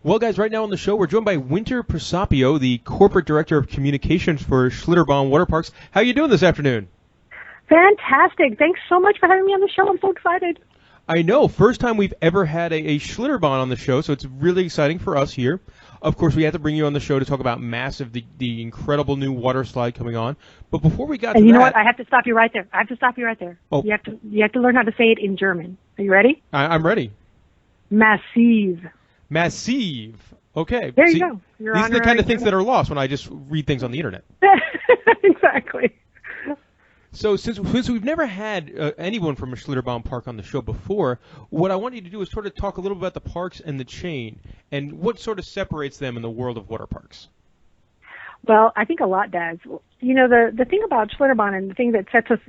Well, guys, right now on the show, we're joined by Winter Prosapio, the Corporate Director of Communications for Schlitterbahn Waterparks. How are you doing this afternoon? Fantastic. Thanks so much for having me on the show. I'm so excited. I know. First time we've ever had a Schlitterbahn on the show, so it's really exciting for us here. Of course, we had to bring you on the show to talk about MASSIV, the incredible new water slide coming on. But before we got to that... And you know what? I have to stop you right there. Oh. You have to learn how to say it in German. Are you ready? I'm ready. MASSIV. MASSIV. Okay. There you go. These are the kind of things that are lost when I just read things on the internet. Exactly. So since we've never had anyone from a Schlitterbahn park on the show before, what I want you to do is sort of talk a little bit about the parks and the chain and what sort of separates them in the world of water parks. Well, I think a lot does. You know, the thing about Schlitterbahn and the thing that sets us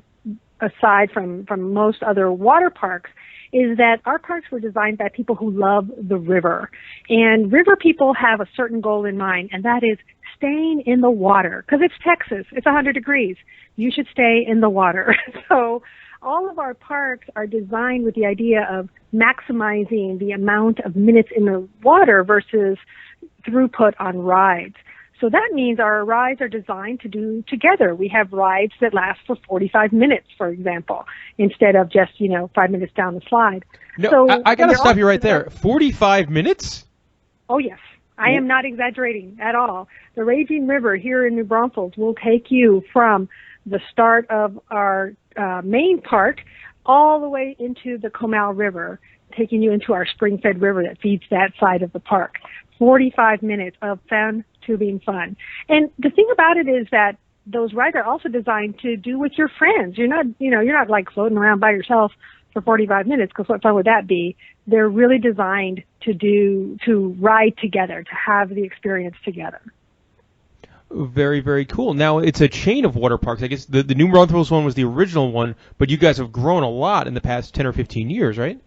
aside from most other water parks is that our parks were designed by people who love the river. And river people have a certain goal in mind, and that is staying in the water. Because it's Texas. It's 100 degrees. You should stay in the water. So all of our parks are designed with the idea of maximizing the amount of minutes in the water versus throughput on rides. So that means our rides are designed to do together. We have rides that last for 45 minutes, for example, instead of just, 5 minutes down the slide. No, so, I got to stop you right there. 45 minutes? Oh, yes. I am not exaggerating at all. The raging river here in New Braunfels will take you from the start of our main park all the way into the Comal River, taking you into our spring-fed river that feeds that side of the park. 45 minutes of fan-tubing fun. And the thing about it is that those rides are also designed to do with your friends. You're not like floating around by yourself for 45 minutes, because what fun would that be? They're really designed to ride together, to have the experience together. Very, very cool. Now, it's a chain of water parks. I guess the New Braunfels one was the original one, but you guys have grown a lot in the past 10 or 15 years, right?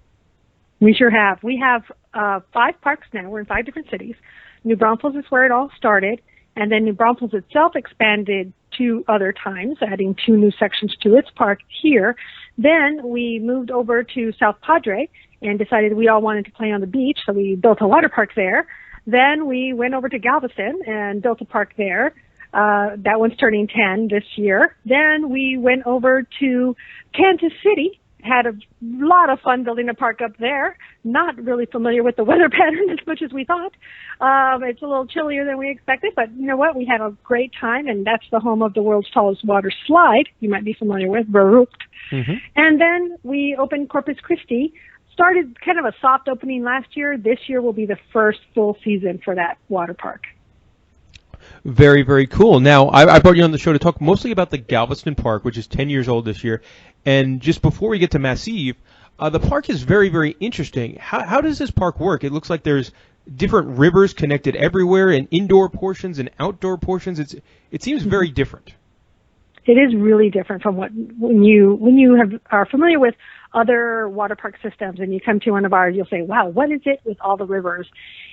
We sure have. We have 5 parks now. We're in 5 different cities. New Braunfels is where it all started, and then New Braunfels itself expanded 2 other times, adding 2 new sections to its park here. Then we moved over to South Padre and decided we all wanted to play on the beach, so we built a water park there. Then we went over to Galveston and built a park there. That one's turning 10 this year. Then we went over to Kansas City, had a lot of fun building a park up there. Not really familiar with the weather pattern as much as we thought. It's a little chillier than we expected, but you know what? We had a great time, and that's the home of the world's tallest water slide you might be familiar with, Verrückt. Mm-hmm. And then we opened Corpus Christi, started kind of a soft opening last year. This year will be the first full season for that water park. Very, very cool. Now, I brought you on the show to talk mostly about the Galveston Park, which is 10 years old this year. And just before we get to MASSIV, the park is very, very interesting. How does this park work? It looks like there's different rivers connected everywhere, and indoor portions and outdoor portions. It seems very different. It is really different from when you are familiar with other water park systems and you come to one of ours, you'll say, wow, what is it with all the rivers?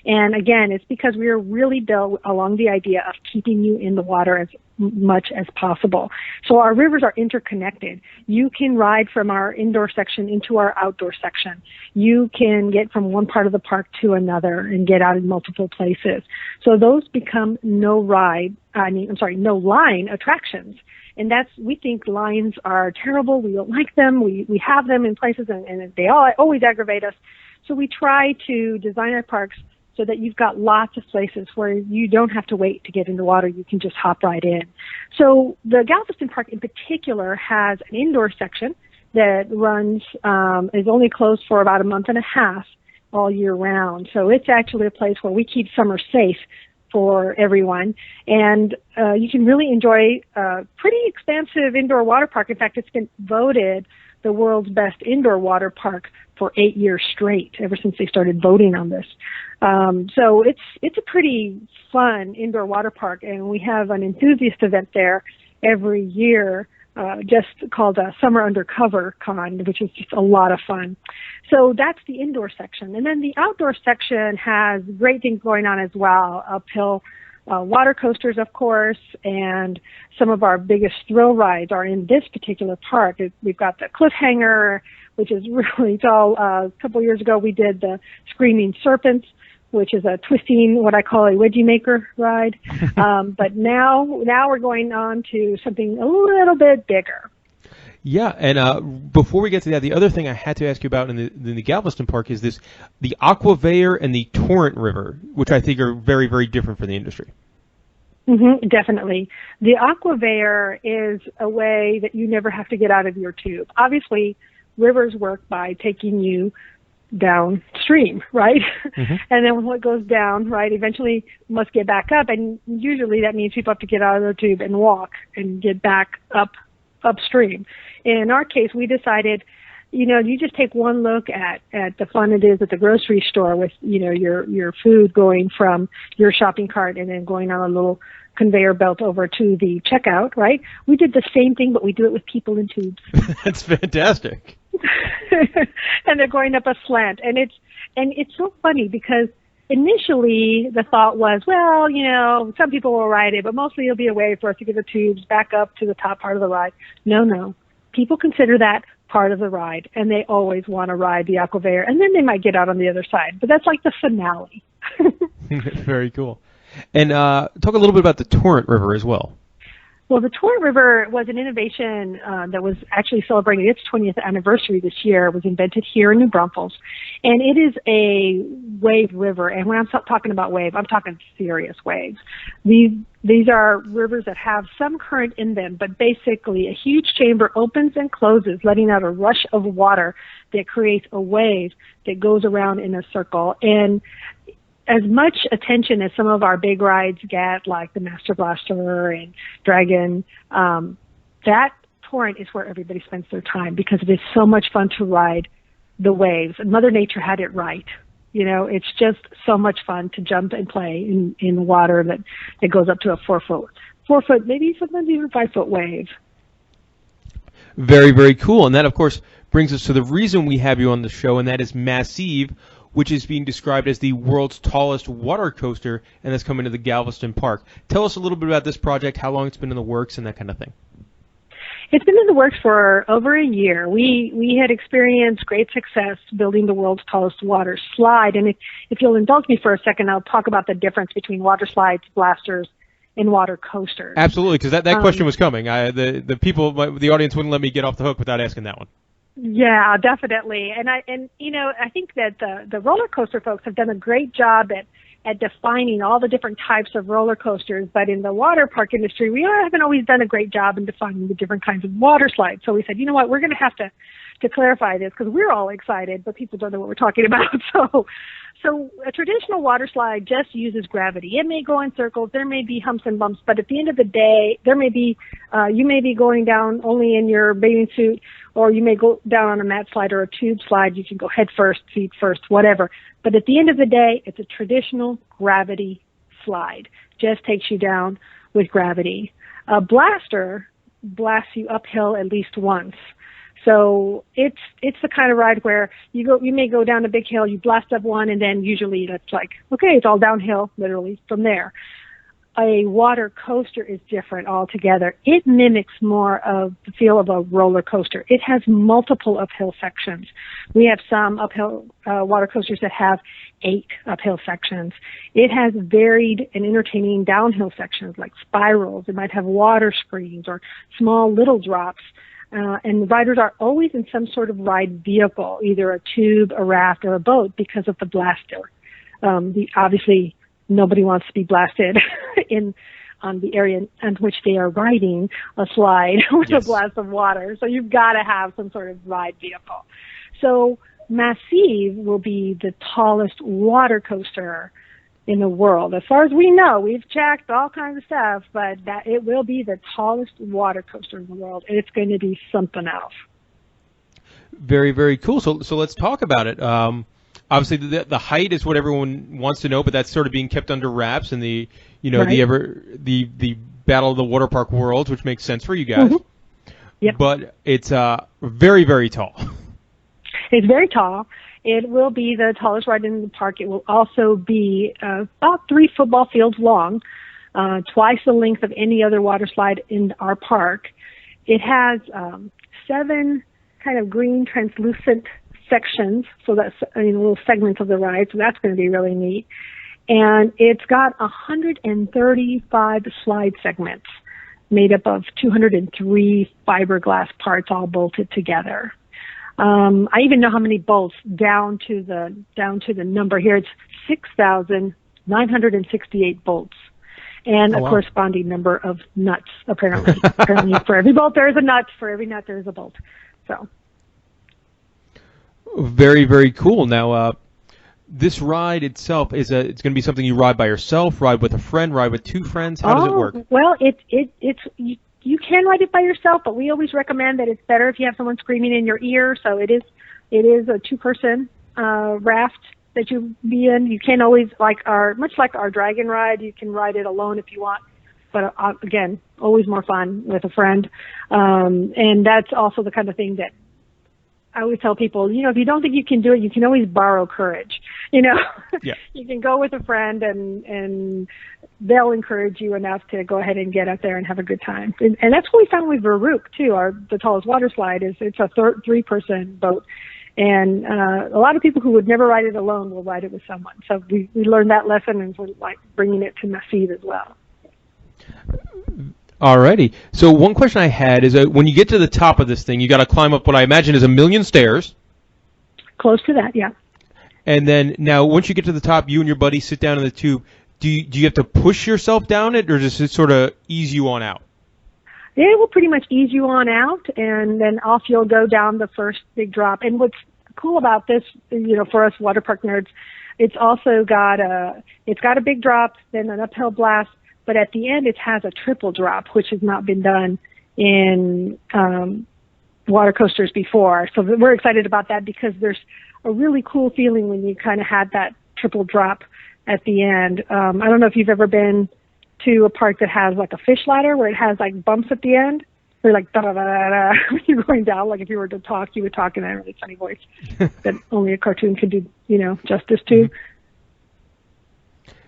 And again, it's because we are really built along the idea of keeping you in the water as much as possible. So our rivers are interconnected. You can ride from our indoor section into our outdoor section. You can get from one part of the park to another and get out in multiple places. So those become no line attractions. And we think lines are terrible. We don't like them. We have them in places and they always aggravate us. So we try to design our parks so that you've got lots of places where you don't have to wait to get in the water. You can just hop right in. So the Galveston Park in particular has an indoor section that is only closed for about a month and a half all year round. So it's actually a place where we keep summer safe for everyone, and you can really enjoy a pretty expansive indoor water park. In fact, it's been voted the world's best indoor water park for 8 years straight, ever since they started voting on this. So it's a pretty fun indoor water park, and we have an enthusiast event there every year just called Summer Undercover Con, which is just a lot of fun. So that's the indoor section. And then the outdoor section has great things going on as well. Uphill water coasters, of course, and some of our biggest thrill rides are in this particular park. We've got the Cliffhanger, which is really tall. A couple years ago, we did the Screaming Serpents, which is a twisting, what I call a wedgie maker ride. But now we're going on to something a little bit bigger. Yeah, and before we get to that, the other thing I had to ask you about in the Galveston Park is the Aqua and the Torrent River, which I think are very, very different for the industry. Definitely. The Aqua is a way that you never have to get out of your tube. Obviously, rivers work by taking you downstream, right? And then when it goes down, right, eventually must get back up, and usually that means people have to get out of their tube and walk and get back upstream. In our case, we decided, you just take one look at the fun it is at the grocery store with, your food going from your shopping cart and then going on a little conveyor belt over to the checkout, right? We did the same thing, but we do it with people in tubes. That's fantastic. And they're going up a slant, and it's so funny because initially the thought was, well, some people will ride it, but mostly it'll be a way for us to get the tubes back up to the top part of the ride. No. People consider that part of the ride, and they always want to ride the Aqua, and then they might get out on the other side. But that's like the finale. Very cool. And talk a little bit about the Torrent River as well. Well, the Torrent River was an innovation that was actually celebrating its 20th anniversary this year. It was invented here in New Braunfels, and it is a wave river. And when I'm talking about wave, I'm talking serious waves. These are rivers that have some current in them, but basically a huge chamber opens and closes, letting out a rush of water that creates a wave that goes around in a circle. And as much attention as some of our big rides get, like the Master Blaster and Dragon, that torrent is where everybody spends their time because it is so much fun to ride the waves. And Mother Nature had it right. It's just so much fun to jump and play in water that goes up to a 4 foot, maybe sometimes even 5 foot wave. Very, very cool. And that, of course, brings us to the reason we have you on the show, and that is MASSIV, which is being described as the world's tallest water coaster, and that's coming to the Galveston Park. Tell us a little bit about this project, how long it's been in the works, and that kind of thing. It's been in the works for over a year. We had experienced great success building the world's tallest water slide, and if you'll indulge me for a second, I'll talk about the difference between water slides, blasters, and water coasters. Absolutely, because that question was coming. The audience wouldn't let me get off the hook without asking that one. Yeah, definitely. And I think that the roller coaster folks have done a great job at defining all the different types of roller coasters, but in the water park industry, we haven't always done a great job in defining the different kinds of water slides. So we said, you know what, we're going to have to clarify this because we're all excited, but people don't know what we're talking about. So a traditional water slide just uses gravity. It may go in circles, there may be humps and bumps, but at the end of the day, there may be you may be going down only in your bathing suit, or you may go down on a mat slide or a tube slide. You can go head first, feet first, whatever. But at the end of the day, it's a traditional gravity slide. Just takes you down with gravity. A blaster blasts you uphill at least once. So it's the kind of ride where you may go down a big hill, you blast up one, and then usually that's like, okay, it's all downhill, literally, from there. A water coaster is different altogether. It mimics more of the feel of a roller coaster. It has multiple uphill sections. We have some uphill water coasters that have 8 uphill sections. It has varied and entertaining downhill sections like spirals. It might have water screens or small little drops. And the riders are always in some sort of ride vehicle, either a tube, a raft, or a boat because of the blaster. Obviously, nobody wants to be blasted on the area on which they are riding a slide with a blast of water. So you've got to have some sort of ride vehicle. So MASSIV will be the tallest water coaster in the world. As far as we know, we've checked all kinds of stuff, but that it will be the tallest water coaster in the world, and it's going to be something else. Very, very cool. So let's talk about it. Obviously, the height is what everyone wants to know, but that's sort of being kept under wraps in the the battle of the water park worlds, which makes sense for you guys. Mm-hmm. Yep. But it's very, very tall. It's very tall. It will be the tallest ride in the park. It will also be about 3 football fields long, twice the length of any other water slide in our park. It has 7 kind of green translucent sections, so that's little segments of the ride. So that's going to be really neat. And it's got 135 slide segments made up of 203 fiberglass parts all bolted together. I even know how many bolts down to the number here. It's 6,968 bolts, and a corresponding number of nuts. Apparently, for every bolt there is a nut. For every nut there is a bolt. So very, very cool. Now, this ride itself it's going to be something you ride by yourself, ride with a friend, ride with two friends. How does it work? Well, you can ride it by yourself, but we always recommend that it's better if you have someone screaming in your ear. So it is a two-person raft that you be in. You can always, much like our dragon ride, you can ride it alone if you want. But again, always more fun with a friend. And that's also the kind of thing that I always tell people, if you don't think you can do it, you can always borrow courage. Yeah. You can go with a friend and they'll encourage you enough to go ahead and get up there and have a good time. And that's what we found with Veruc too. The tallest water slide it's a three-person boat. And a lot of people who would never ride it alone will ride it with someone. So we learned that lesson, and we're bringing it to MASSIV as well. Alrighty. So one question I had is when you get to the top of this thing, you got to climb up what I imagine is 1,000,000 stairs. Close to that, yeah. And then now, once you get to the top, you and your buddy sit down in the tube. Do you have to push yourself down it, or does it sort of ease you on out? It will pretty much ease you on out, and then off you'll go down the first big drop. And what's cool about this, for us water park nerds, it's also got a big drop, then an uphill blast, but at the end it has a triple drop, which has not been done in water coasters before. So we're excited about that because there's a really cool feeling when you kind of had that triple drop at the end. I don't know if you've ever been to a park that has like a fish ladder where it has like bumps at the end. They're like da da da da da. When you're going down, like if you were to talk, you would talk in that really funny voice that only a cartoon could do, justice to.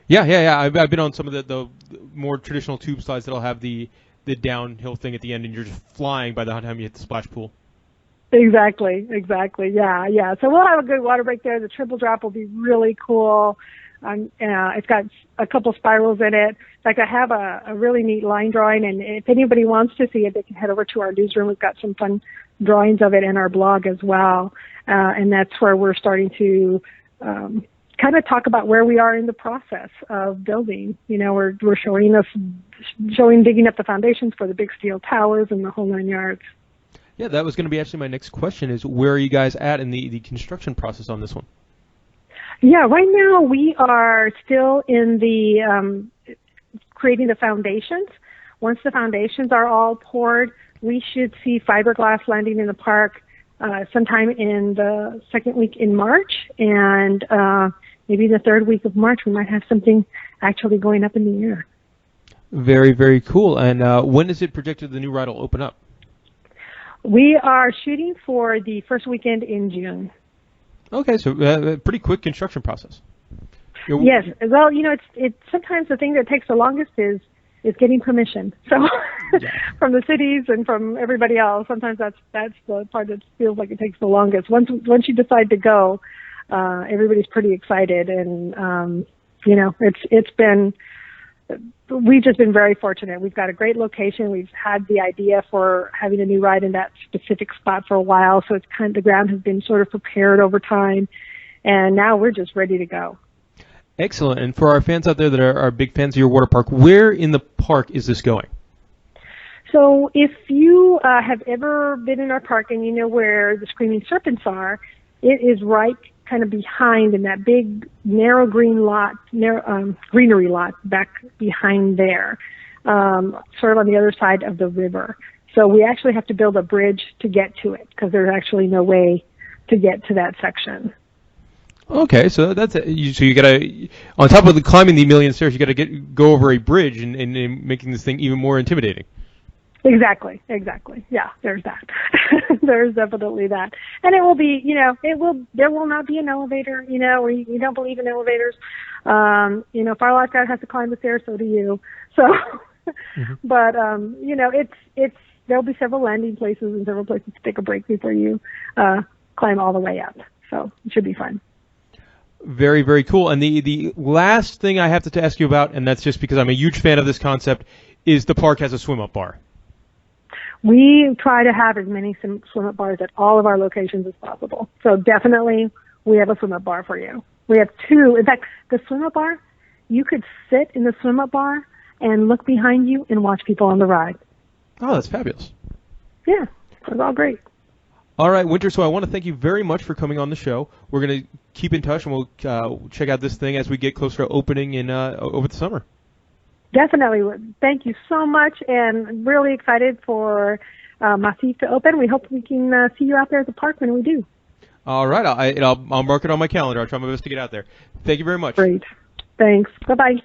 Yeah. I've been on some of the more traditional tube slides that'll have the downhill thing at the end, and you're just flying by the time you hit the splash pool. Exactly. Yeah. So we'll have a good water break there. The triple drop will be really cool. It's got a couple spirals in it. In fact, I have a really neat line drawing, and if anybody wants to see it, they can head over to our newsroom. We've got some fun drawings of it in our blog as well, and that's where we're starting to kind of talk about where we are in the process of building. We're showing digging up the foundations for the big steel towers and the whole 9 yards. Yeah, that was going to be actually my next question is where are you guys at in the construction process on this one? Yeah, right now we are still in the creating the foundations. Once the foundations are all poured, we should see fiberglass landing in the park sometime in the second week in March, and maybe the third week of March we might have something actually going up in the air. Very, very cool. And when is it projected the new ride will open up? We are shooting for the first weekend in June. Okay, so a pretty quick construction process. Yes. Well, it's sometimes the thing that takes the longest is getting permission. So from the cities and from everybody else, sometimes that's the part that feels like it takes the longest. Once you decide to go, everybody's pretty excited, and we've just been very fortunate. We've got a great location. We've had the idea for having a new ride in that specific spot for a while, so it's the ground has been sort of prepared over time, and now we're just ready to go. Excellent. And for our fans out there that are big fans of your water park, where in the park is this going? So if you have ever been in our park and you know where the Screaming Serpents are, it is right kind of behind in that big narrow greenery lot back behind there, sort of on the other side of the river. So we actually have to build a bridge to get to it because there's actually no way to get to that section. Okay, so that's so you gotta, on top of climbing the 1,000,000 stairs, you gotta go over a bridge and making this thing even more intimidating. Exactly. Yeah, there's that. There's definitely that. And it will be, there will not be an elevator, we don't believe in elevators. Fire Lifeguard has to climb the stairs, so do you. So, but, there'll be several landing places and several places to take a break before you, climb all the way up. So it should be fun. Very, very cool. And the last thing I have to ask you about, and that's just because I'm a huge fan of this concept, is the park has a swim-up bar. We try to have as many swim-up bars at all of our locations as possible. So definitely we have a swim-up bar for you. We have two. In fact, the swim-up bar, you could sit in the swim-up bar and look behind you and watch people on the ride. Oh, that's fabulous. Yeah, it's all great. All right, Winter, so I want to thank you very much for coming on the show. We're going to keep in touch, and we'll check out this thing as we get closer to opening in over the summer. Definitely. Thank you so much, and really excited for MASSIV to open. We hope we can see you out there at the park when we do. All right, I'll mark it on my calendar. I'll try my best to get out there. Thank you very much. Great. Thanks. Bye-bye.